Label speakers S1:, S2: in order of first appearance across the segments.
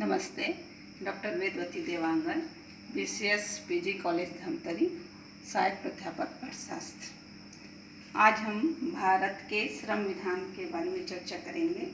S1: नमस्ते। Doctor Vedvati Dewangan, BCS PG college Dhamtari, सहायक प्राध्यापक अर्थशास्त्र। आज हम भारत के श्रम विधान के बारे में चर्चा करेंगे।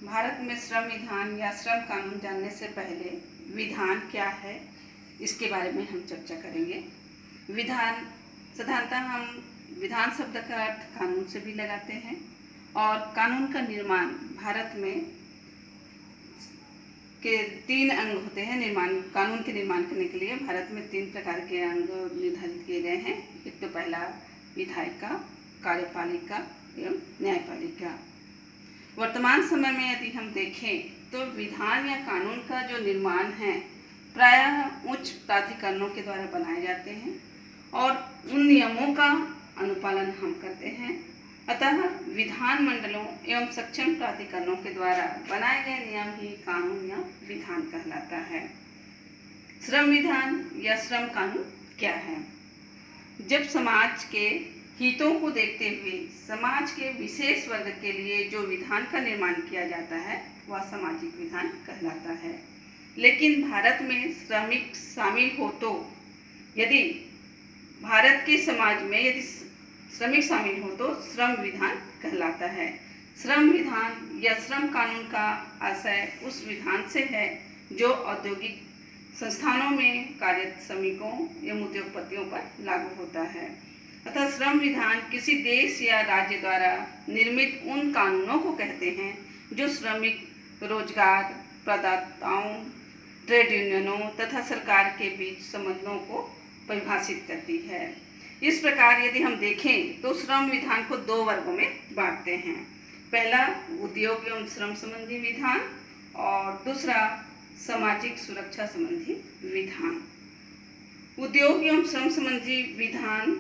S1: भारत में श्रम विधान या श्रम कानून जानने से पहले विधान क्या है, इसके बारे में हम चर्चा करेंगे। विधान साधारणतः हम विधान शब्द का अर्थ कानून से भी लगाते हैं और कानून का निर्माण भारत में के 3 अंग होते हैं। कानून के निर्माण करने के लिए भारत में 3 प्रकार के अंग निर्धारित किए गए हैं। एक तो पहला विधायिका, कार्यपालिका एवं न्यायपालिका। वर्तमान समय में यदि हम देखें तो विधान या कानून का जो निर्माण है प्रायः उच्च प्राधिकरणों के द्वारा बनाए जाते हैं और उन नियमों का अनुपालन हम करते हैं। अतः विधान मंडलों एवं सक्षम प्राधिकरणों के द्वारा बनाए गए नियम ही कानून या विधान कहलाता है। श्रम विधान या श्रम कानून क्या है? जब समाज के हितों को देखते हुए समाज के विशेष वर्ग के लिए जो विधान का निर्माण किया जाता है वह सामाजिक विधान कहलाता है। लेकिन भारत में श्रमिक शामिल हो तो यदि भारत के समाज में यदि श्रमिक शामिल हो तो श्रम विधान कहलाता है। श्रम विधान या श्रम कानून का आशय उस विधान से है जो औद्योगिक संस्थानों में कार्यरत श्रमिकों एवं उद्योगपतियों पर लागू होता है। अतः श्रम विधान किसी देश या राज्य द्वारा निर्मित उन कानूनों को कहते हैं जो श्रमिक, रोजगार प्रदाताओं, ट्रेड यूनियनों तथा सरकार के बीच संबंधों को परिभाषित करती है। इस प्रकार यदि हम देखें तो श्रम विधान को 2 वर्गों में बांटते हैं। पहला उद्योग एवं श्रम संबंधी विधान और दूसरा सामाजिक सुरक्षा संबंधी विधान। उद्योग एवं श्रम संबंधी विधान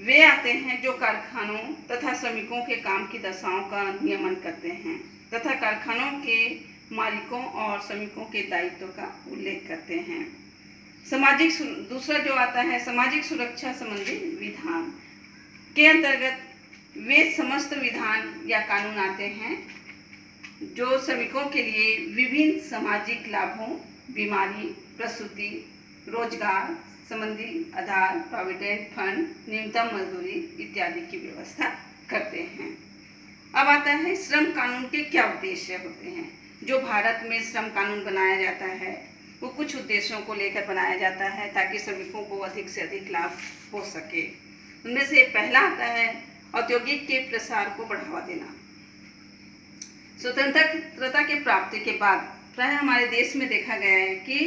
S1: वे आते हैं जो कारखानों तथा श्रमिकों के काम की दशाओं का नियमन करते हैं तथा कारखानों के मालिकों और श्रमिकों के दायित्व का उल्लेख करते हैं। दूसरा जो आता है सामाजिक सुरक्षा संबंधी विधान के अंतर्गत वे समस्त विधान या कानून आते हैं जो श्रमिकों के लिए विभिन्न सामाजिक लाभों, बीमारी, प्रसूति, रोजगार संबंधी आधार, प्रोविडेंट फंड, न्यूनतम मजदूरी इत्यादि की व्यवस्था करते हैं। अब आता है श्रम कानून के क्या उद्देश्य होते हैं। जो भारत में श्रम कानून बनाया जाता है वो कुछ उद्देश्यों को लेकर बनाया जाता है ताकि श्रमिकों को अधिक से अधिक लाभ हो सके। उनमें से पहला आता है औद्योगिक के प्रसार को बढ़ावा देना। स्वतंत्रता के प्राप्ति के बाद प्राय हमारे देश में देखा गया है कि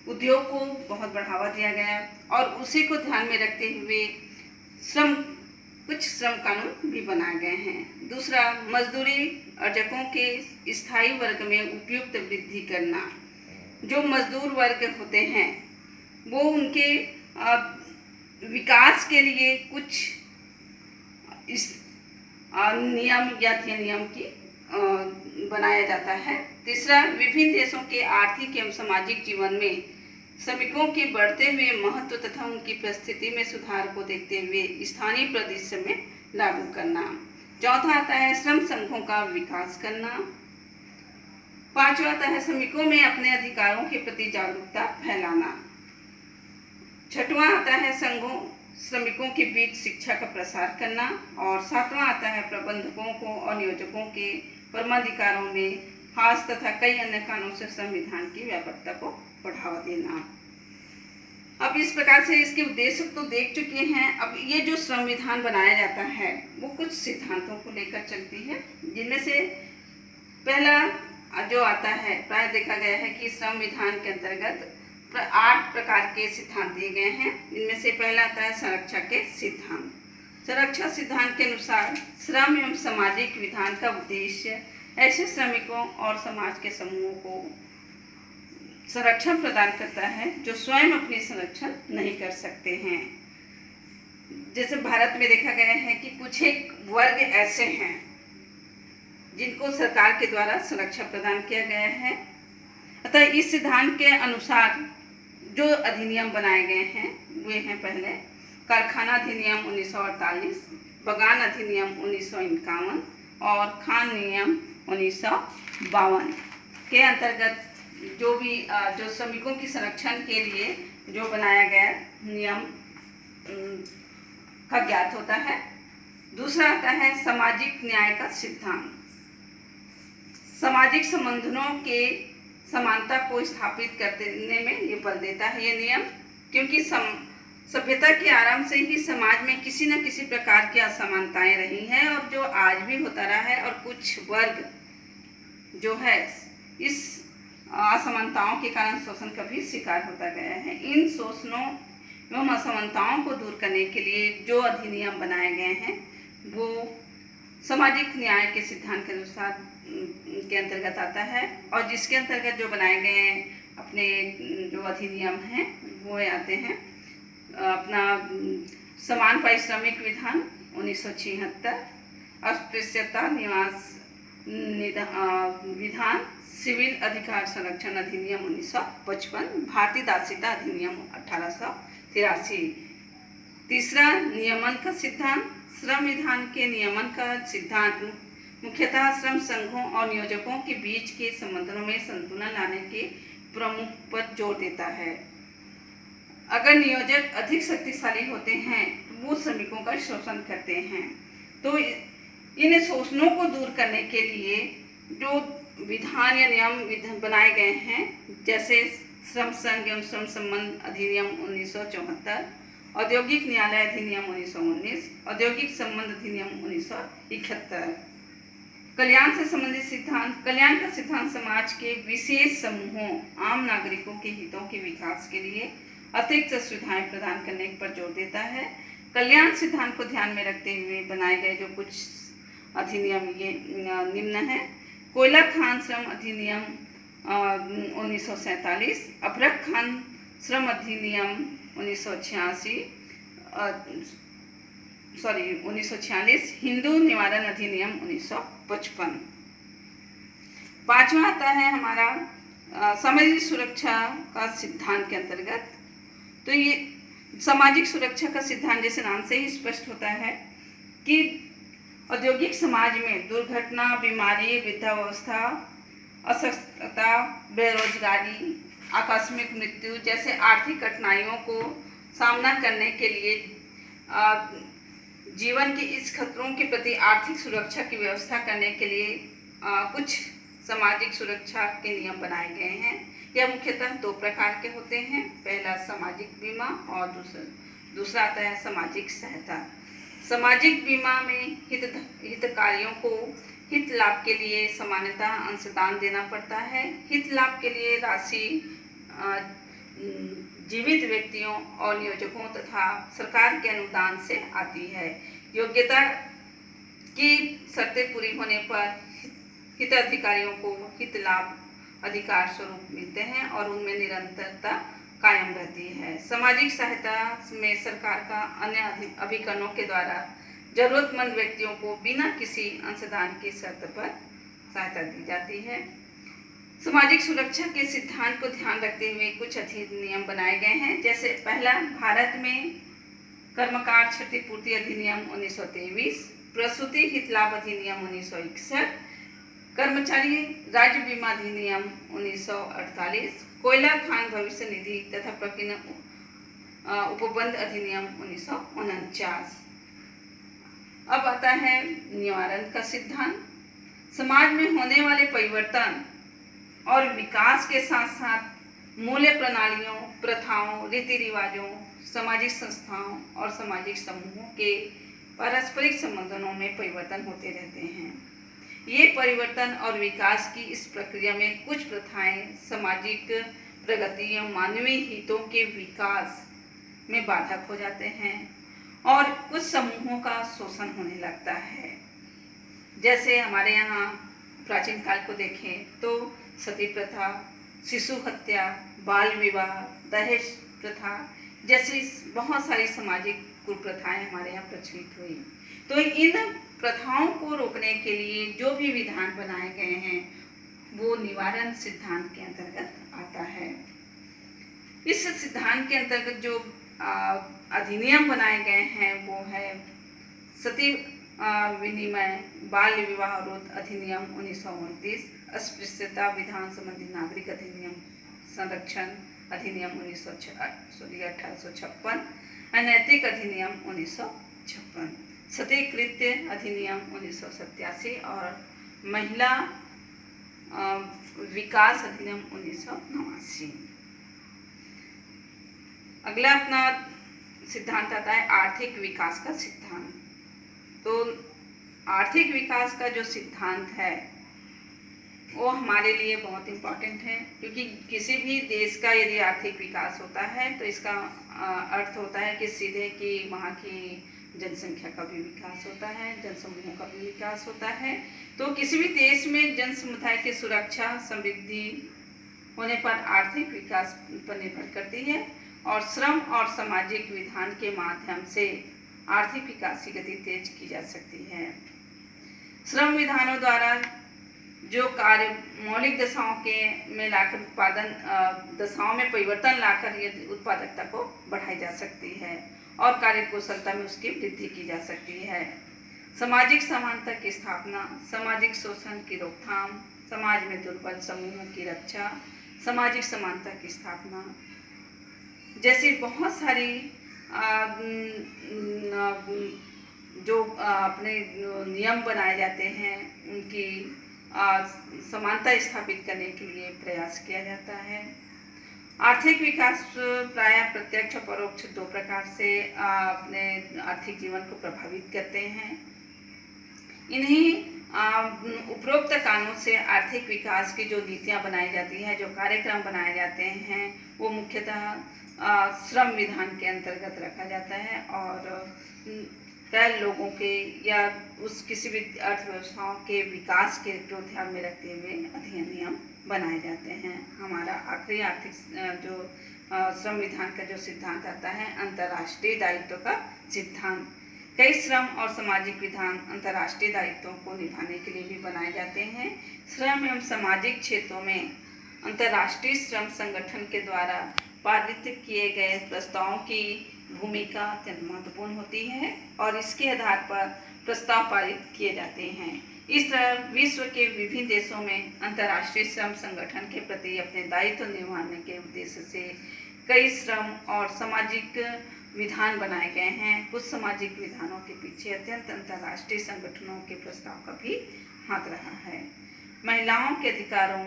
S1: उद्योग को बहुत बढ़ावा दिया गया और उसी को ध्यान में रखते हुए कुछ श्रम कानून भी बनाए गए हैं। दूसरा, मजदूरी अर्जकों के स्थायी वर्ग में उपयुक्त वृद्धि करना। जो मजदूर वर्ग होते हैं वो उनके विकास के लिए कुछ इस नियम या अधिनियम की बनाया जाता है। तीसरा, विभिन्न देशों के आर्थिक एवं सामाजिक जीवन में श्रमिकों के बढ़ते हुए महत्व तथा उनकी परिस्थिति में सुधार को देखते हुए स्थानीय परिदृश्य में लागू करना। चौथा आता है श्रम संघों का विकास करना। पांचवा आता है श्रमिकों में अपने अधिकारों के प्रति जागरूकता फैलाना। छठवां आता है संघों श्रमिकों के बीच शिक्षा का प्रसार करना और सातवां आता है प्रबंधकों को और नियोजकों के परमाधिकारों में हास तथा कई अन्य कानूनों से संविधान की व्यापकता को बढ़ावा देना। अब इस प्रकार से इसके उद्देश्य तो देख चुके हैं। अब ये जो संविधान बनाया जाता है वो कुछ सिद्धांतों को लेकर चलती है, जिनमें से पहला जो आता है प्राय देखा गया है कि संविधान के अंतर्गत 8 प्रकार के सिद्धांत दिए गए हैं। इनमें से पहला आता है संरक्षा के सिद्धांत। संरक्षा सिद्धांत के अनुसार श्रम एवं सामाजिक विधान का उद्देश्य ऐसे श्रमिकों और समाज के समूहों को संरक्षण प्रदान करता है जो स्वयं अपनी संरक्षण नहीं कर सकते हैं। जैसे भारत में देखा गया है कि कुछ एक वर्ग ऐसे हैं जिनको सरकार के द्वारा सुरक्षा प्रदान किया गया है। अतः इस सिद्धांत के अनुसार जो अधिनियम बनाए गए हैं वे हैं पहले कारखाना अधिनियम 1948, बगान अधिनियम 1951 और खान नियम 1952। के अंतर्गत जो श्रमिकों की संरक्षण के लिए जो बनाया गया नियम का ज्ञात होता है। दूसरा आता है सामाजिक न्याय का सिद्धांत। सामाजिक संबंधों के समानता को स्थापित करने में ये बल देता है ये नियम, क्योंकि सभ्यता के आरंभ से ही समाज में किसी न किसी प्रकार की असमानताएं रही हैं और जो आज भी होता रहा है, और कुछ वर्ग जो है इस असमानताओं के कारण शोषण का भी शिकार होता गया है। इन शोषणों एवं असमानताओं को दूर करने के लिए जो अधिनियम बनाए गए हैं वो सामाजिक न्याय के सिद्धांत के अनुसार के अंतर्गत आता है, और जिसके अंतर्गत जो बनाए गए अपने जो अधिनियम हैं वो आते हैं अपना समान पारिश्रमिक विधान 1976, अस्पृश्यता निवास विधान, सिविल अधिकार संरक्षण अधिनियम 1955, भारतीय दासिता अधिनियम 1883। तीसरा नियमन का सिद्धांत। श्रम विधान के नियमन का सिद्धांत मुख्यतः श्रम संघों और नियोजकों के बीच के संबंधों में संतुलन लाने के प्रमुख पर जोर देता है। अगर नियोजक अधिक शक्तिशाली होते हैं तो वो श्रमिकों का शोषण करते हैं, तो इन शोषणों को दूर करने के लिए जो विधान या नियम बनाए गए हैं, जैसे श्रम संघ एवं श्रम संबंध अधिनियम 1974, औद्योगिक न्यायालय अधिनियम 1919, औद्योगिक संबंध अधिनियम 1971। कल्याण से संबंधित सिद्धांत। कल्याण का सिद्धांत समाज के विशेष समूहों, आम नागरिकों के हितों के विकास के लिए अतिरिक्त सुविधाएं प्रदान करने पर जोर देता है। कल्याण सिद्धांत को ध्यान में रखते हुए बनाए गए जो कुछ अधिनियम ये निम्न है। कोयला खान श्रम अधिनियम 1947, अभ्रक खान श्रम अधिनियम 1946, हिंदू निवारण अधिनियम 1955। पांचवा आता है हमारा सामाजिक सुरक्षा का सिद्धांत के अंतर्गत। तो ये सामाजिक सुरक्षा का सिद्धांत जैसे नाम से ही स्पष्ट होता है कि औद्योगिक समाज में दुर्घटना, बीमारी, वृद्धावस्था, अस्वस्थता, बेरोजगारी, आकस्मिक मृत्यु जैसे आर्थिक कठिनाइयों को सामना करने के लिए जीवन के इस खतरों के प्रति आर्थिक सुरक्षा की व्यवस्था करने के लिए कुछ सामाजिक सुरक्षा के नियम बनाए गए हैं। यह मुख्यतः दो प्रकार के होते हैं। पहला सामाजिक बीमा और दूसरा आता है सामाजिक सहायता। सामाजिक बीमा में हितकारियों को हित लाभ के लिए सामान्यतः अंशदान देना पड़ता है। हित लाभ के लिए राशि जीवित व्यक्तियों और नियोजकों तथा सरकार के अनुदान से आती है। योग्यता की शर्तें पूरी होने पर हिताधिकारियों को हित लाभ अधिकार स्वरूप मिलते हैं और उनमें निरंतरता कायम रहती है। सामाजिक सहायता में सरकार का अन्य अभिकरणों के द्वारा जरूरतमंद व्यक्तियों को बिना किसी अंशदान की शर्त पर सहायता दी जाती है। सामाजिक सुरक्षा के सिद्धांत को ध्यान रखते हुए कुछ अधिनियम बनाए गए हैं। जैसे पहला, भारत में कर्मकार क्षतिपूर्ति अधिनियम 1923, प्रसूति हित लाभ अधिनियम 1961, कर्मचारी राज्य बीमा अधिनियम 1948, कोयला खान भविष्य निधि तथा प्रकीर्णन उपबंध अधिनियम 1949। अब आता है निवारण का सिद्धांत। समाज में होने वाले परिवर्तन और विकास के साथ साथ मूल्य प्रणालियों, प्रथाओं, रीति रिवाजों, सामाजिक संस्थाओं और सामाजिक समूहों के पारस्परिक संबंधों में परिवर्तन होते रहते हैं। ये परिवर्तन और विकास की इस प्रक्रिया में कुछ प्रथाएं सामाजिक प्रगति एवं मानवीय हितों के विकास में बाधक हो जाते हैं और कुछ समूहों का शोषण होने लगता है। जैसे हमारे यहाँ प्राचीन काल को देखें तो सती प्रथा, शिशु हत्या, बाल विवाह, दहेज प्रथा जैसी बहुत सारी सामाजिक कुप्रथाएं हमारे यहाँ प्रचलित हुई। तो इन प्रथाओं को रोकने के लिए जो भी विधान बनाए गए हैं वो निवारण सिद्धांत के अंतर्गत आता है। इस सिद्धांत के अंतर्गत जो अधिनियम बनाए गए हैं वो है सती विनिमय बाल विवाह रोध अधिनियम 1929, अस्पृश्यता विधान संबंधी नागरिक अधिनियम संरक्षण अधिनियम 1856, अनैतिक अधिनियम 1956, सतीकृत्य अधिनियम 1987 और महिला विकास अधिनियम 1989। अगला अपना सिद्धांत आता है आर्थिक विकास का सिद्धांत। तो आर्थिक विकास का जो सिद्धांत है वो हमारे लिए बहुत इम्पॉर्टेंट है, क्योंकि किसी भी देश का यदि आर्थिक विकास होता है तो इसका अर्थ होता है कि सीधे कि वहाँ की जनसंख्या का भी विकास होता है, जनसमूहों का भी विकास होता है। तो किसी भी देश में जन समुदाय की सुरक्षा समृद्धि होने पर आर्थिक विकास पर निर्भर करती है और श्रम और सामाजिक विधान के माध्यम से आर्थिक विकास की गति तेज की जा सकती है। श्रम विधानों द्वारा जो कार्य मौलिक दशाओं में लाकर उत्पादन दशाओं में परिवर्तन लाकर ये उत्पादकता को बढ़ाई जा सकती है और कार्य कुशलता में उसकी वृद्धि की जा सकती है। सामाजिक समानता की स्थापना, सामाजिक शोषण की रोकथाम, समाज में दुर्बल समूहों की रक्षा, सामाजिक समानता की स्थापना जैसी बहुत सारी जो अपने नियम बनाए जाते हैं उनकी समानता स्थापित करने के लिए प्रयास किया जाता है। आर्थिक विकास प्रायः प्रत्यक्ष और परोक्ष दो प्रकार से अपने आर्थिक जीवन को प्रभावित करते हैं। इन्हीं उपरोक्त कानून से आर्थिक विकास की जो नीतियां बनाई जाती हैं, जो कार्यक्रम बनाए जाते हैं, वो मुख्यतः श्रम विधान के अंतर्गत रखा जाता है और कई लोगों के या उस किसी भी अर्थव्यवस्थाओं के विकास को ध्यान में रखते हुए अधिनियम बनाए जाते हैं। हमारा आखिरी आर्थिक जो श्रम विधान का जो सिद्धांत आता है अंतर्राष्ट्रीय दायित्व का सिद्धांत। कई श्रम और सामाजिक विधान अंतर्राष्ट्रीय दायित्वों को निभाने के लिए भी बनाए जाते हैं। श्रम एवं सामाजिक क्षेत्रों में अंतर्राष्ट्रीय श्रम संगठन के द्वारा पारित किए गए प्रस्तावों की भूमिका अत्यंत महत्वपूर्ण होती है और इसके आधार पर प्रस्ताव पारित किए जाते हैं। इस तरह विश्व के विभिन्न देशों में अंतर्राष्ट्रीय श्रम संगठन के प्रति अपने दायित्व निभाने के उद्देश्य से कई श्रम और सामाजिक विधान बनाए गए हैं। कुछ सामाजिक विधानों के पीछे अत्यंत अंतर्राष्ट्रीय संगठनों के प्रस्ताव का भी हाथ रहा है। महिलाओं के अधिकारों,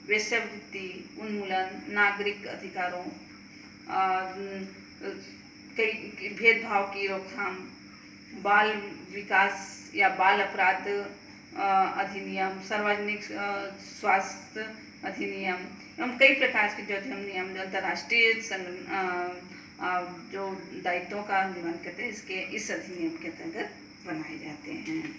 S1: वेश्यावृत्ति उन्मूलन, नागरिक अधिकारों, कई भेदभाव की रोकथाम, बाल विकास या बाल अपराध अधिनियम, सार्वजनिक स्वास्थ्य अधिनियम एवं कई प्रकार के जो नियम अंतर्राष्ट्रीय जो दायित्वों का निर्वहन करते हैं इस अधिनियम के अंतर्गत बनाए जाते हैं।